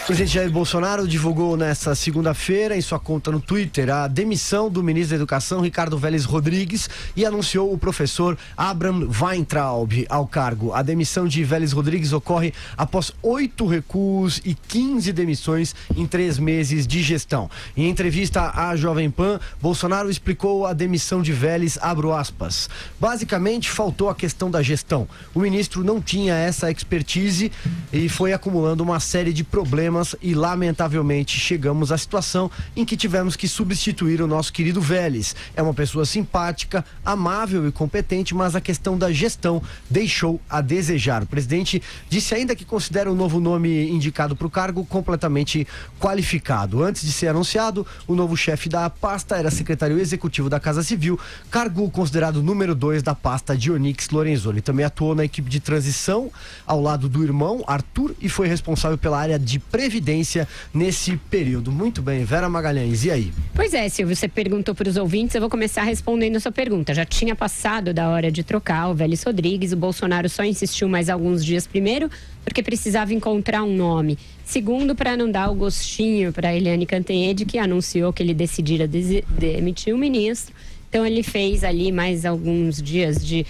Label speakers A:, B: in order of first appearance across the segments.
A: presidente Jair Bolsonaro divulgou nesta segunda-feira em sua conta no Twitter a demissão do ministro da Educação, Ricardo Vélez Rodrigues, e anunciou o professor Abraham Weintraub ao cargo. A demissão de Vélez Rodrigues ocorre após 8 recuos e 15 demissões em 3 meses de gestão. Em entrevista à Jovem Pan, Bolsonaro explicou a demissão de Vélez, abro aspas. Basicamente, faltou a questão da gestão. O ministro não tinha essa expertise e foi acumulando uma série de problemas e, lamentavelmente, chegamos à situação em que tivemos que substituir o nosso querido Vélez. É uma pessoa simpática, amável e competente, mas a questão da gestão deixou a desejar. O presidente disse ainda que considera o novo nome indicado para o cargo completamente qualificado. Antes de ser anunciado, o novo chefe da pasta era secretário executivo da Casa Civil, cargo considerado número 2 da pasta de Onyx Lorenzoni. Também atuou na equipe de transição ao lado do irmão, Arthur, e foi responsável pela área de Previdência nesse período. Muito bem, Vera Magalhães, e aí?
B: Pois é, Silvio, você perguntou para os ouvintes, eu vou começar respondendo a sua pergunta. Já tinha passado da hora de trocar o Vélez Rodrigues, o Bolsonaro só insistiu mais alguns dias, primeiro, porque precisava encontrar um nome. Segundo, para não dar o gostinho para Eliane Cantanhede, que anunciou que ele decidira demitir o ministro. Então ele fez ali mais alguns dias de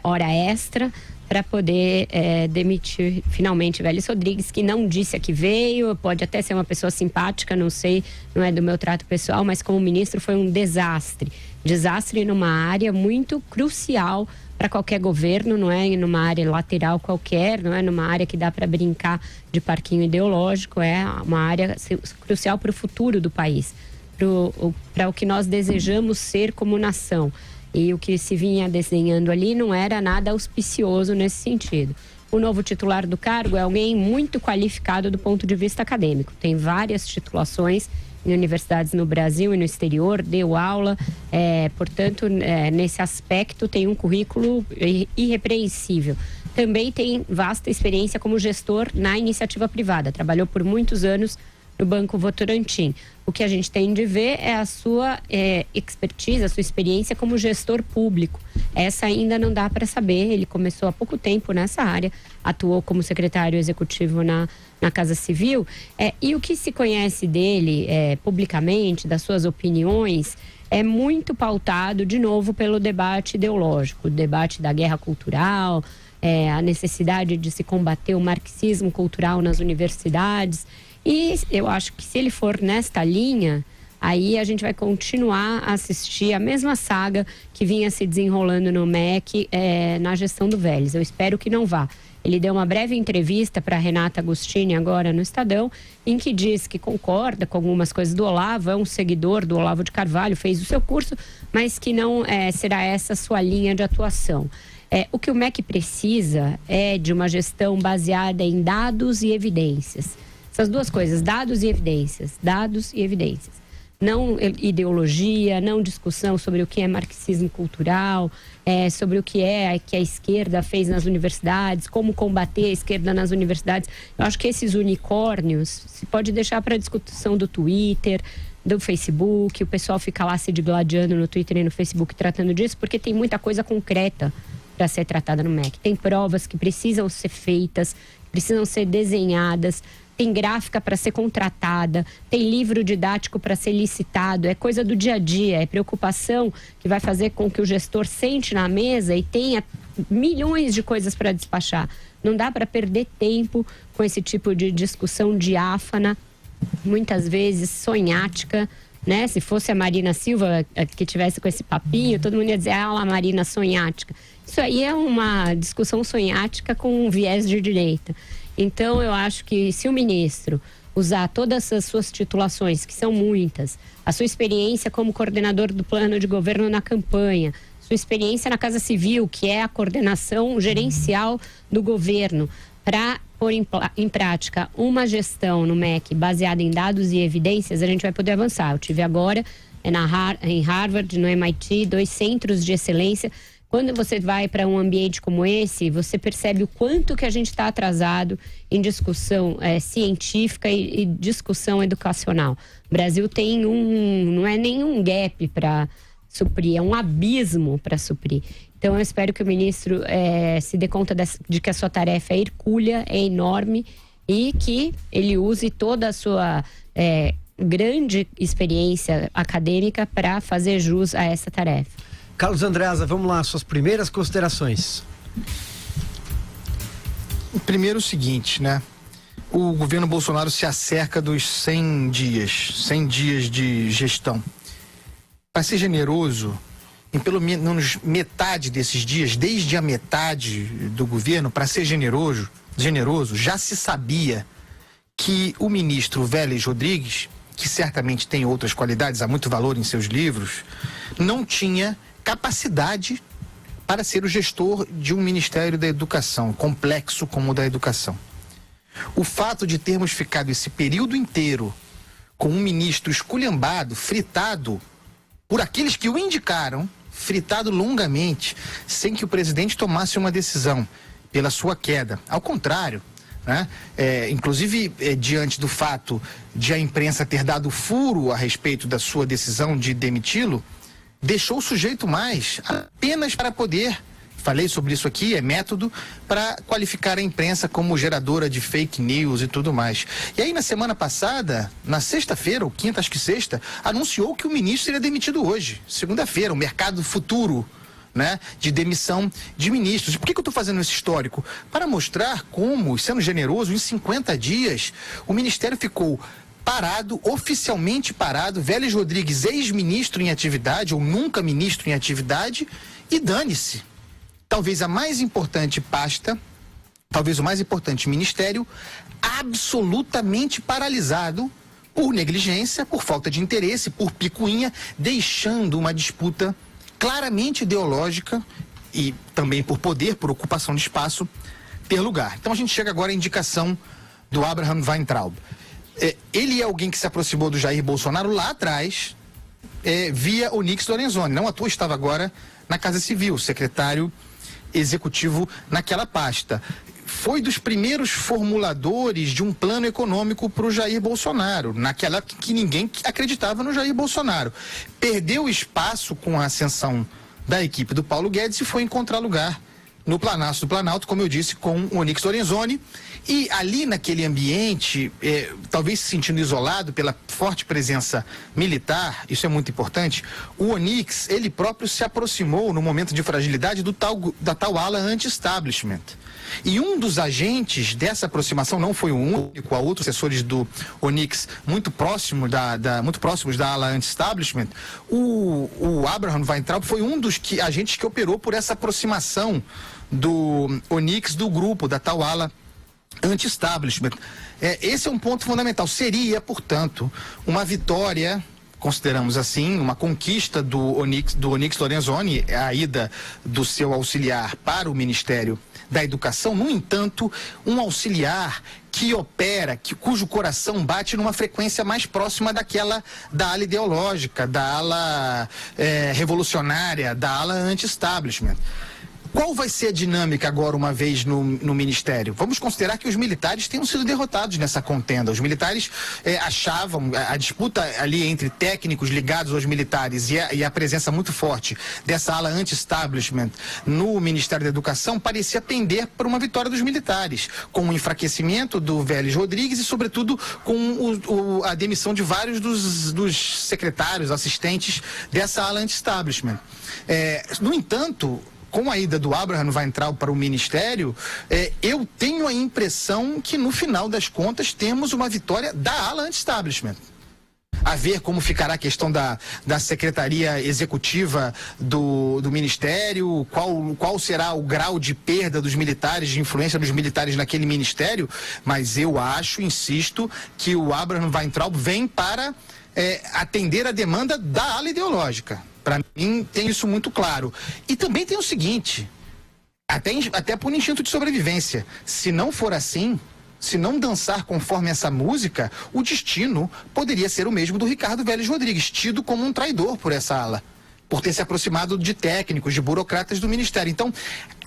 B: hora extra para poder demitir finalmente Vélez Rodrigues, que não disse a que veio, pode até ser uma pessoa simpática, não sei, não é do meu trato pessoal, mas como ministro foi um desastre. Desastre numa área muito crucial para qualquer governo, não é numa área lateral qualquer, não é numa área que dá para brincar de parquinho ideológico, é uma área crucial para o futuro do país, para o que nós desejamos ser como nação. E o que se vinha desenhando ali não era nada auspicioso nesse sentido. O novo titular do cargo é alguém muito qualificado do ponto de vista acadêmico. Tem várias titulações em universidades no Brasil e no exterior, deu aula, portanto, nesse aspecto tem um currículo irrepreensível. Também tem vasta experiência como gestor na iniciativa privada, trabalhou por muitos anos no Banco Votorantim. O que a gente tem de ver é a sua expertise, a sua experiência como gestor público. Essa ainda não dá para saber, ele começou há pouco tempo nessa área, atuou como secretário executivo na Casa Civil, e o que se conhece dele publicamente, das suas opiniões, é muito pautado, de novo, pelo debate ideológico, o debate da guerra cultural, a necessidade de se combater o marxismo cultural nas universidades. E eu acho que se ele for nesta linha, aí a gente vai continuar a assistir a mesma saga que vinha se desenrolando no MEC na gestão do Vélez. Eu espero que não vá. Ele deu uma breve entrevista para Renata Agostini agora no Estadão, em que diz que concorda com algumas coisas do Olavo, é um seguidor do Olavo de Carvalho, fez o seu curso, mas que não será essa sua linha de atuação. O que o MEC precisa é de uma gestão baseada em dados e evidências. Essas duas coisas, dados e evidências. Não ideologia, não discussão sobre o que é marxismo cultural, sobre o que a esquerda fez nas universidades, como combater a esquerda nas universidades. Eu acho que esses unicórnios se pode deixar para discussão do Twitter, do Facebook, o pessoal fica lá se digladiando no Twitter e no Facebook tratando disso, porque tem muita coisa concreta para ser tratada no MEC. Tem provas que precisam ser feitas, precisam ser desenhadas, tem gráfica para ser contratada, tem livro didático para ser licitado, é coisa do dia a dia, é preocupação que vai fazer com que o gestor sente na mesa e tenha milhões de coisas para despachar. Não dá para perder tempo com esse tipo de discussão diáfana, muitas vezes sonhática, né? Se fosse a Marina Silva que tivesse com esse papinho, todo mundo ia dizer, a Marina sonhática. Isso aí é uma discussão sonhática com um viés de direita. Então, eu acho que se o ministro usar todas as suas titulações, que são muitas, a sua experiência como coordenador do plano de governo na campanha, sua experiência na Casa Civil, que é a coordenação gerencial do governo, para pôr em prática uma gestão no MEC baseada em dados e evidências, a gente vai poder avançar. Eu tive agora em Harvard, no MIT, 2 centros de excelência. Quando você vai para um ambiente como esse, você percebe o quanto que a gente está atrasado em discussão científica e discussão educacional. O Brasil tem não é nenhum gap para suprir, é um abismo para suprir. Então, eu espero que o ministro se dê conta de que a sua tarefa é hercúlea, é enorme e que ele use toda a sua grande experiência acadêmica para fazer jus a essa tarefa.
A: Carlos Andreasa, vamos lá, suas primeiras considerações.
C: Primeiro o seguinte, né? O governo Bolsonaro se acerca dos 100 dias de gestão. Para ser generoso, em pelo menos metade desses dias, desde a metade do governo, para ser generoso, já se sabia que o ministro Vélez Rodrigues, que certamente tem outras qualidades, há muito valor em seus livros, não tinha capacidade para ser o gestor de um Ministério da Educação, complexo como o da educação. O fato de termos ficado esse período inteiro com um ministro esculhambado, fritado por aqueles que o indicaram, fritado longamente, sem que o presidente tomasse uma decisão pela sua queda. Ao contrário, né? Inclusive diante do fato de a imprensa ter dado furo a respeito da sua decisão de demiti-lo, deixou o sujeito mais apenas para poder, falei sobre isso aqui, é método para qualificar a imprensa como geradora de fake news e tudo mais. E aí na semana passada, na sexta-feira, ou quinta, acho que sexta, anunciou que o ministro seria demitido hoje, segunda-feira, o mercado futuro, né, de demissão de ministros. Por que eu estou fazendo esse histórico? Para mostrar como, sendo generoso, em 50 dias, o ministério ficou parado, oficialmente parado, Vélez Rodrigues, ex-ministro em atividade, ou nunca ministro em atividade, e dane-se. Talvez a mais importante pasta, talvez o mais importante ministério, absolutamente paralisado por negligência, por falta de interesse, por picuinha, deixando uma disputa claramente ideológica e também por poder, por ocupação de espaço, ter lugar. Então a gente chega agora à indicação do Abraham Weintraub. Ele é alguém que se aproximou do Jair Bolsonaro lá atrás, via Onyx Lorenzoni. Não à toa estava agora na Casa Civil, secretário executivo naquela pasta. Foi dos primeiros formuladores de um plano econômico para o Jair Bolsonaro, naquela época que ninguém acreditava no Jair Bolsonaro. Perdeu espaço com a ascensão da equipe do Paulo Guedes e foi encontrar lugar no Palácio do Planalto, como eu disse, com o Onyx Lorenzoni. E ali naquele ambiente, talvez se sentindo isolado pela forte presença militar, isso é muito importante, o Onyx, ele próprio se aproximou no momento de fragilidade da tal ala anti-establishment. E um dos agentes dessa aproximação, não foi o único, há outros assessores do Onyx muito próximos da ala anti-establishment, o Abraham Weintraub foi um dos agentes que operou por essa aproximação do Onyx do grupo, da tal ala anti-establishment. Esse é um ponto fundamental. Seria, portanto, uma vitória, consideramos assim, uma conquista do Onyx Lorenzoni, a ida do seu auxiliar para o Ministério da Educação. No entanto, um auxiliar que opera, cujo coração bate numa frequência mais próxima daquela da ala ideológica, da ala revolucionária, da ala anti-establishment. Qual vai ser a dinâmica agora, uma vez no Ministério? Vamos considerar que os militares tenham sido derrotados nessa contenda. Os militares achavam, a disputa ali entre técnicos ligados aos militares e a presença muito forte dessa ala anti-establishment no Ministério da Educação parecia pender para uma vitória dos militares, com o enfraquecimento do Vélez Rodrigues e, sobretudo, com a demissão de vários dos secretários, assistentes dessa ala anti-establishment. No entanto, com a ida do Abraham Weintraub para o Ministério, eu tenho a impressão que, no final das contas, temos uma vitória da ala anti-establishment. A ver como ficará a questão da secretaria executiva do Ministério, qual será o grau de perda dos militares, de influência dos militares naquele Ministério, mas eu acho, insisto, que o Abraham Weintraub vem para atender a demanda da ala ideológica. Para mim, tem isso muito claro. E também tem o seguinte, até por instinto de sobrevivência, se não for assim, se não dançar conforme essa música, o destino poderia ser o mesmo do Ricardo Vélez Rodrigues, tido como um traidor por essa ala, por ter se aproximado de técnicos, de burocratas do Ministério. Então,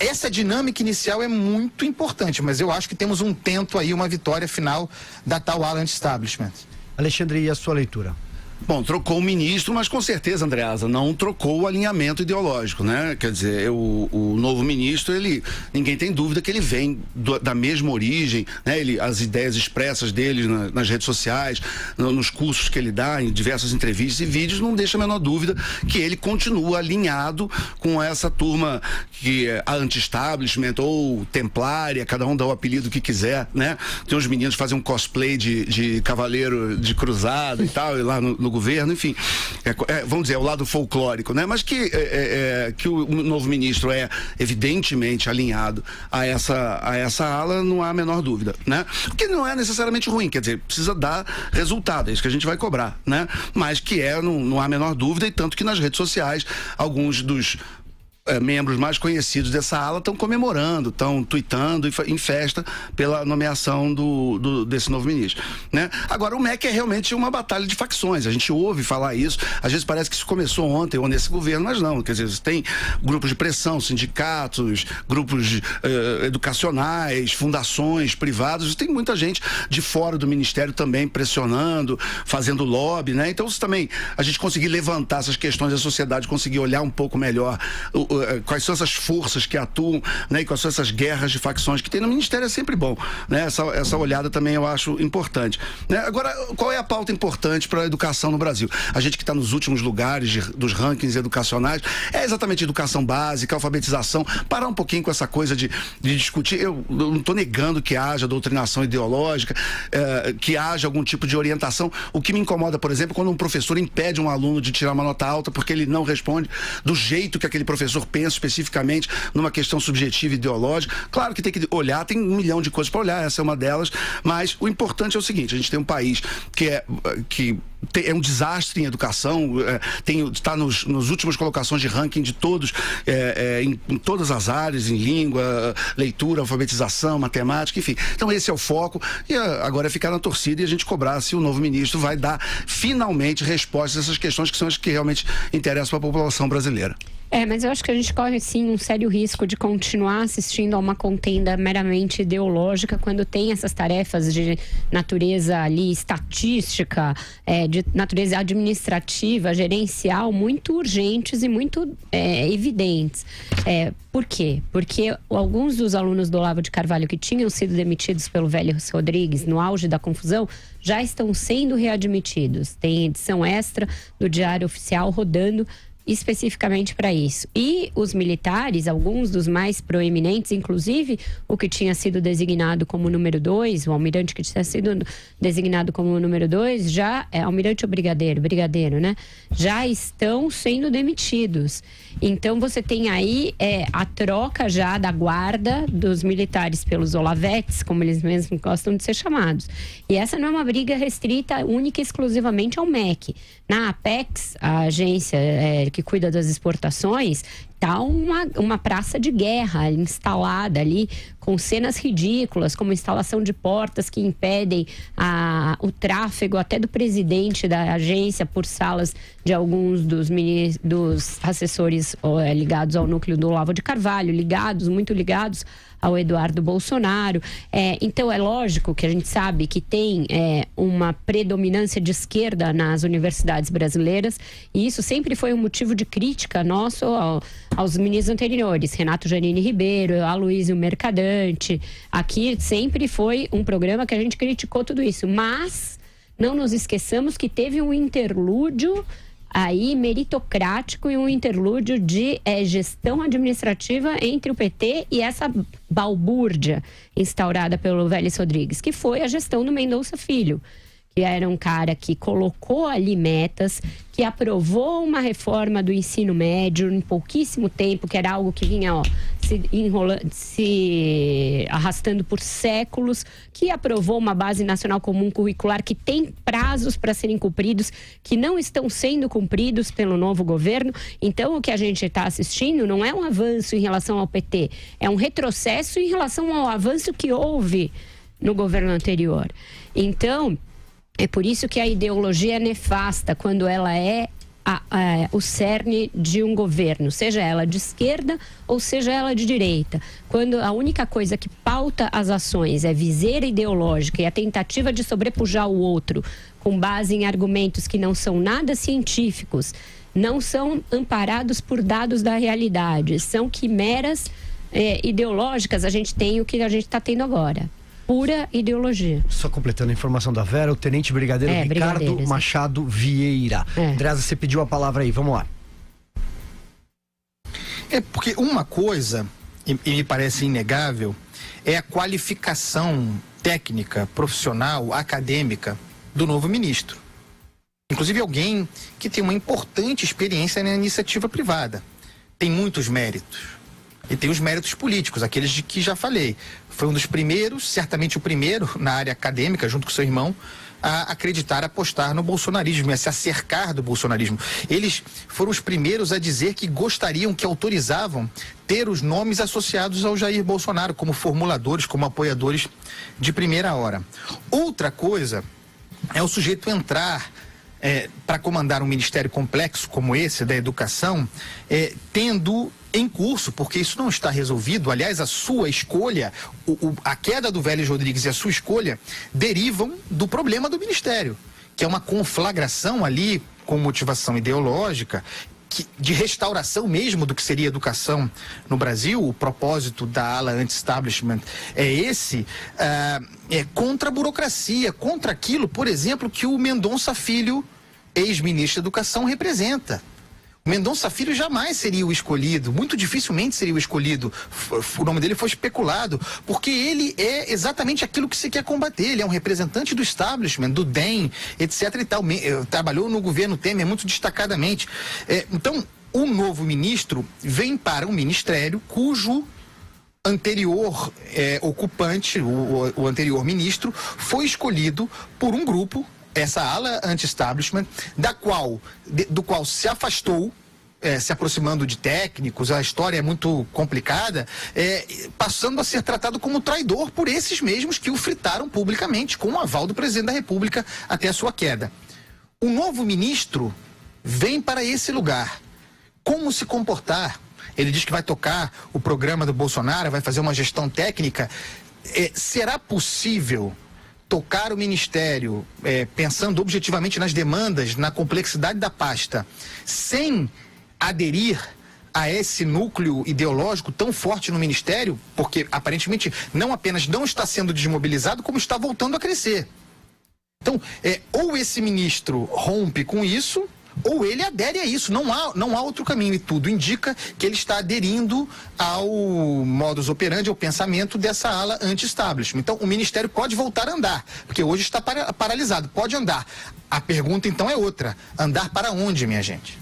C: essa dinâmica inicial é muito importante, mas eu acho que temos um tento aí, uma vitória final da tal ala anti-establishment.
A: Alexandre, e a sua leitura?
D: Bom, trocou o ministro, mas com certeza, Andreasa, não trocou o alinhamento ideológico, né? Quer dizer, o novo ministro, ninguém tem dúvida que ele vem da mesma origem, né? As ideias expressas dele nas redes sociais, nos cursos que ele dá, em diversas entrevistas e vídeos, não deixa a menor dúvida que ele continua alinhado com essa turma que é a anti-establishment ou templária, cada um dá o apelido que quiser, né? Tem uns meninos que fazem um cosplay de cavaleiro de cruzada e tal, e lá no governo, enfim, vamos dizer, é o lado folclórico, né? Mas que o novo ministro é evidentemente alinhado a essa ala, não há a menor dúvida, né? Porque não é necessariamente ruim, quer dizer, precisa dar resultado, é isso que a gente vai cobrar, né? Mas que não há a menor dúvida, e tanto que nas redes sociais, alguns dos membros mais conhecidos dessa ala estão comemorando, estão tuitando em festa pela nomeação desse novo ministro, né? Agora, o MEC é realmente uma batalha de facções, a gente ouve falar isso, às vezes parece que isso começou ontem ou nesse governo, mas não, quer dizer, tem grupos de pressão, sindicatos, grupos educacionais, fundações privadas, tem muita gente de fora do ministério também pressionando, fazendo lobby, né? Então, se também a gente conseguir levantar essas questões da sociedade, conseguir olhar um pouco melhor quais são essas forças que atuam, né, e quais são essas guerras de facções que tem no Ministério, é sempre bom, né? Essa olhada também eu acho importante, né? Agora, qual é a pauta importante para a educação no Brasil? A gente que está nos últimos lugares dos rankings educacionais, é exatamente educação básica, alfabetização, parar um pouquinho com essa coisa de discutir. Eu não estou negando que haja doutrinação ideológica, que haja algum tipo de orientação. O que me incomoda, por exemplo, quando um professor impede um aluno de tirar uma nota alta porque ele não responde do jeito que aquele professor pensa especificamente numa questão subjetiva e ideológica. Claro que tem que olhar, tem 1 milhão de coisas para olhar, essa é uma delas, mas o importante é o seguinte: a gente tem um país que é um desastre em educação, está nas últimas colocações de ranking de todos, em todas as áreas, em língua, leitura, alfabetização, matemática, enfim. Então esse é o foco, e agora é ficar na torcida e a gente cobrar se o novo ministro vai dar finalmente respostas a essas questões que são as que realmente interessam para a população brasileira.
B: Mas eu acho que a gente corre, sim, um sério risco de continuar assistindo a uma contenda meramente ideológica quando tem essas tarefas de natureza ali estatística, de natureza administrativa, gerencial, muito urgentes e muito evidentes. Por quê? Porque alguns dos alunos do Olavo de Carvalho que tinham sido demitidos pelo Vélez Rodrigues no auge da confusão já estão sendo readmitidos. Tem edição extra do Diário Oficial rodando especificamente para isso. E os militares, alguns dos mais proeminentes, inclusive o que tinha sido designado como número 2, o almirante que tinha sido designado como número 2, já é almirante ou brigadeiro, né? Já estão sendo demitidos. Então você tem aí a troca já da guarda dos militares pelos olavetes, como eles mesmos gostam de ser chamados. E essa não é uma briga restrita única e exclusivamente ao MEC. Na Apex, a agência que cuida das exportações, está uma praça de guerra instalada ali, com cenas ridículas, como instalação de portas que impedem o tráfego até do presidente da agência por salas de alguns dos assessores ligados ao núcleo do Olavo de Carvalho, muito ligados ao Eduardo Bolsonaro. Então é lógico que a gente sabe que tem uma predominância de esquerda nas universidades brasileiras, e isso sempre foi um motivo de crítica nosso aos ministros anteriores, Renato Janine Ribeiro, Aloysio Mercadante. Aqui sempre foi um programa que a gente criticou tudo isso, mas não nos esqueçamos que teve um interlúdio aí meritocrático e um interlúdio de gestão administrativa entre o PT e essa balbúrdia instaurada pelo Vélez Rodrigues, que foi a gestão do Mendonça Filho, que era um cara que colocou ali metas, que aprovou uma reforma do ensino médio em pouquíssimo tempo, que era algo que vinha se arrastando por séculos, que aprovou uma base nacional comum curricular que tem prazos para serem cumpridos, que não estão sendo cumpridos pelo novo governo. Então, o que a gente está assistindo não é um avanço em relação ao PT, é um retrocesso em relação ao avanço que houve no governo anterior. Então, é por isso que a ideologia é nefasta quando ela é o cerne de um governo, seja ela de esquerda ou seja ela de direita. Quando a única coisa que pauta as ações é viseira ideológica e a tentativa de sobrepujar o outro com base em argumentos que não são nada científicos, não são amparados por dados da realidade, são quimeras ideológicas, a gente tem o que a gente está tendo agora. Pura ideologia.
A: Só completando a informação da Vera, o Tenente Brigadeiro Ricardo Machado Vieira. Andreasa, você pediu a palavra aí, vamos lá.
C: Porque uma coisa, e me parece inegável, é a qualificação técnica, profissional, acadêmica do novo ministro. Inclusive alguém que tem uma importante experiência na iniciativa privada. Tem muitos méritos. E tem os méritos políticos, aqueles de que já falei. Foi um dos primeiros, certamente o primeiro, na área acadêmica, junto com seu irmão, a acreditar, a apostar no bolsonarismo, a se acercar do bolsonarismo. Eles foram os primeiros a dizer que gostariam, que autorizavam ter os nomes associados ao Jair Bolsonaro, como formuladores, como apoiadores de primeira hora. Outra coisa é o sujeito entrar para comandar um ministério complexo como esse, da educação, tendo em curso, porque isso não está resolvido. Aliás, a sua escolha, a queda do Vélez Rodrigues e a sua escolha derivam do problema do ministério, que é uma conflagração ali com motivação ideológica, de restauração mesmo do que seria educação no Brasil. O propósito da ala anti-establishment é esse, contra a burocracia, contra aquilo, por exemplo, que o Mendonça Filho, ex-ministro da Educação, representa. O Mendonça Filho jamais seria o escolhido, muito dificilmente seria o escolhido. O nome dele foi especulado, porque ele é exatamente aquilo que se quer combater. Ele é um representante do establishment, do DEM, etc. e tal. Trabalhou no governo Temer muito destacadamente. Então, o novo ministro vem para um ministério cujo anterior ocupante, o anterior ministro, foi escolhido por um grupo, essa ala anti-establishment, do qual se afastou, se aproximando de técnicos. A história é muito complicada, passando a ser tratado como traidor por esses mesmos que o fritaram publicamente, com o aval do presidente da República até a sua queda. O novo ministro vem para esse lugar. Como se comportar? Ele diz que vai tocar o programa do Bolsonaro, vai fazer uma gestão técnica. Será possível tocar o ministério, pensando objetivamente nas demandas, na complexidade da pasta, sem aderir a esse núcleo ideológico tão forte no ministério? Porque aparentemente não apenas não está sendo desmobilizado, como está voltando a crescer. Então, ou esse ministro rompe com isso, ou ele adere a isso. Não há outro caminho, e tudo indica que ele está aderindo ao modus operandi, ao pensamento dessa ala anti-establishment. Então, o ministério pode voltar a andar, porque hoje está paralisado, pode andar. A pergunta, então, é outra: andar para onde, minha gente?